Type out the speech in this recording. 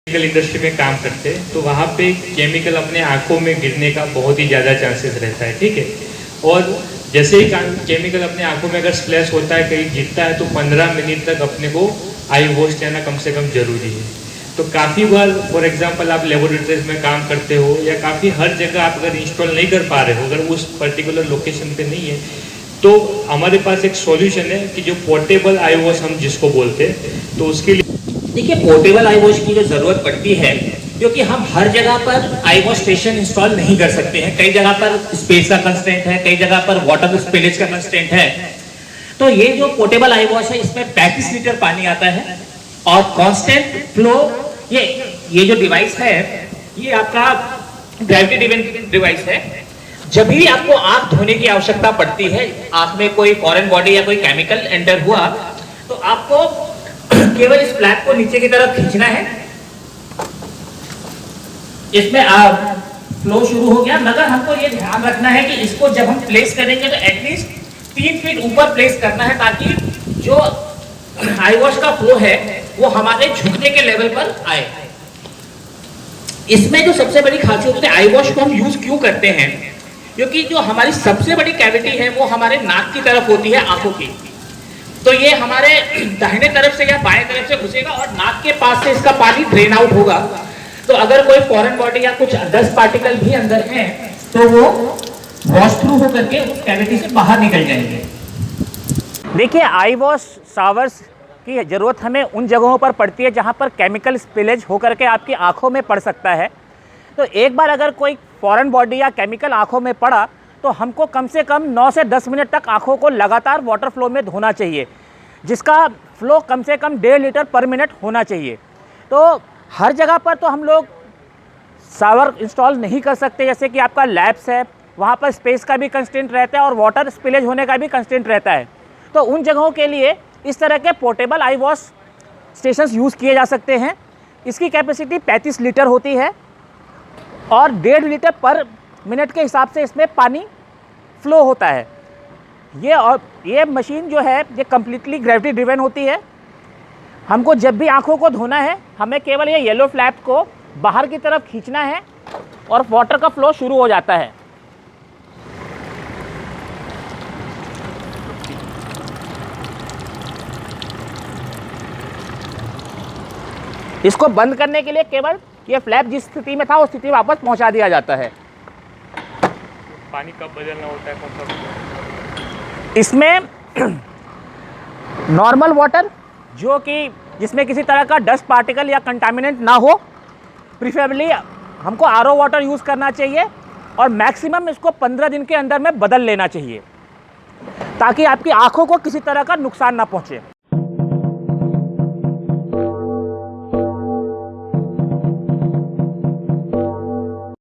Chemical industry में काम करते हैं तो वहाँ पे केमिकल अपने आंखों में गिरने का बहुत ही ज़्यादा चांसेस रहता है, ठीक है। और जैसे ही केमिकल अपने आंखों में अगर स्प्लैश होता है, कहीं गिरता है, तो 15 मिनट तक अपने को आई वॉश लेना कम से कम जरूरी है। तो काफ़ी बार फॉर एग्जांपल आप लेबोरेटरीज में काम करते हो या काफ़ी हर जगह आप अगर इंस्टॉल नहीं कर पा रहे हो, अगर उस पर्टिकुलर लोकेशन पे नहीं है, तो हमारे पास एक सॉल्यूशन है कि जो पोर्टेबल आई वॉश हम जिसको बोलते हैं, तो उसके लिए देखिए पोर्टेबल आई वॉश की जो जरूरत पड़ती है, क्योंकि हम हर जगह पर आई वॉश स्टेशन इंस्टॉल नहीं कर सकते हैं। कई जगह पर स्पेस का कंस्ट्रेंट है, कई जगह पर वाटर स्पिलेज का कंस्ट्रेंट है। तो ये जो पोर्टेबल आई वॉश है, इसमें 35 लीटर पानी आता है और कांस्टेंट फ्लो। ये जो डिवाइस है, ये आपका ग्रेविटी ड्रिवन डिवाइस है। जब भी आपको आंख धोने की आवश्यकता पड़ती है, आंख में कोई फॉरेन बॉडी या कोई केमिकल एंटर हुआ, तो आपको केवल इस फ्लैप को नीचे की तरफ खींचना है। इसमें फ्लो शुरू हो गया, मगर हमको ये ध्यान रखना है कि इसको जब हम प्लेस करेंगे तो एटलीस्ट 3 फीट ऊपर प्लेस करना है, ताकि जो आई वॉश का फ्लो है वो हमारे झुकने के लेवल पर आए। इसमें जो सबसे बड़ी खासियत है, आई वॉश को हम यूज क्यों करते हैं, क्योंकि जो हमारी सबसे बड़ी कैविटी है वो हमारे नाक की तरफ होती है, आंखों की। तो ये हमारे दाहिने तरफ से या बाएं तरफ से घुसेगा और नाक के पास से इसका पानी ड्रेन आउट होगा। तो अगर कोई फॉरेन बॉडी या कुछ डस्ट पार्टिकल भी अंदर हैं, तो वो वॉश थ्रू होकर के उस कैविटी से बाहर निकल जाएंगे। देखिए, आई वॉश शावर्स की ज़रूरत हमें उन जगहों पर पड़ती है जहाँ पर केमिकल स्पिलेज होकर के आपकी आंखों में पड़ सकता है। तो एक बार अगर कोई फॉरेन बॉडी या केमिकल आंखों में पड़ा, तो हमको कम से कम 9 से 10 मिनट तक आंखों को लगातार वाटर फ्लो में धोना चाहिए, जिसका फ्लो कम से कम 1.5 लीटर पर मिनट होना चाहिए। तो हर जगह पर तो हम लोग शावर इंस्टॉल नहीं कर सकते, जैसे कि आपका लैब्स है, वहाँ पर स्पेस का भी कंस्ट्रेंट रहता है और वाटर स्पिलेज होने का भी कंस्ट्रेंट रहता है। तो उन जगहों के लिए इस तरह के पोर्टेबल आई वॉश स्टेशंस यूज़ किए जा सकते हैं। इसकी कैपेसिटी 35 लीटर होती है और 1.5 लीटर पर मिनट के हिसाब से इसमें पानी फ्लो होता है। ये मशीन जो है, ये कम्प्लीटली ग्रेविटी ड्रिवन होती है। हमको जब भी आंखों को धोना है, हमें केवल ये येलो फ्लैप को बाहर की तरफ खींचना है और वाटर का फ्लो शुरू हो जाता है। इसको बंद करने के लिए केवल ये फ्लैप जिस स्थिति में था उस स्थिति में वापस पहुंचा दिया जाता है। पानी कब बदलना होता है, कौन सा? इसमें नॉर्मल वाटर, जो कि जिसमें किसी तरह का डस्ट पार्टिकल या कंटामिनेंट ना हो, प्रीफरेबली हमको आरओ वाटर यूज़ करना चाहिए और मैक्सिमम इसको 15 दिन के अंदर में बदल लेना चाहिए, ताकि आपकी आंखों को किसी तरह का नुकसान ना पहुंचे।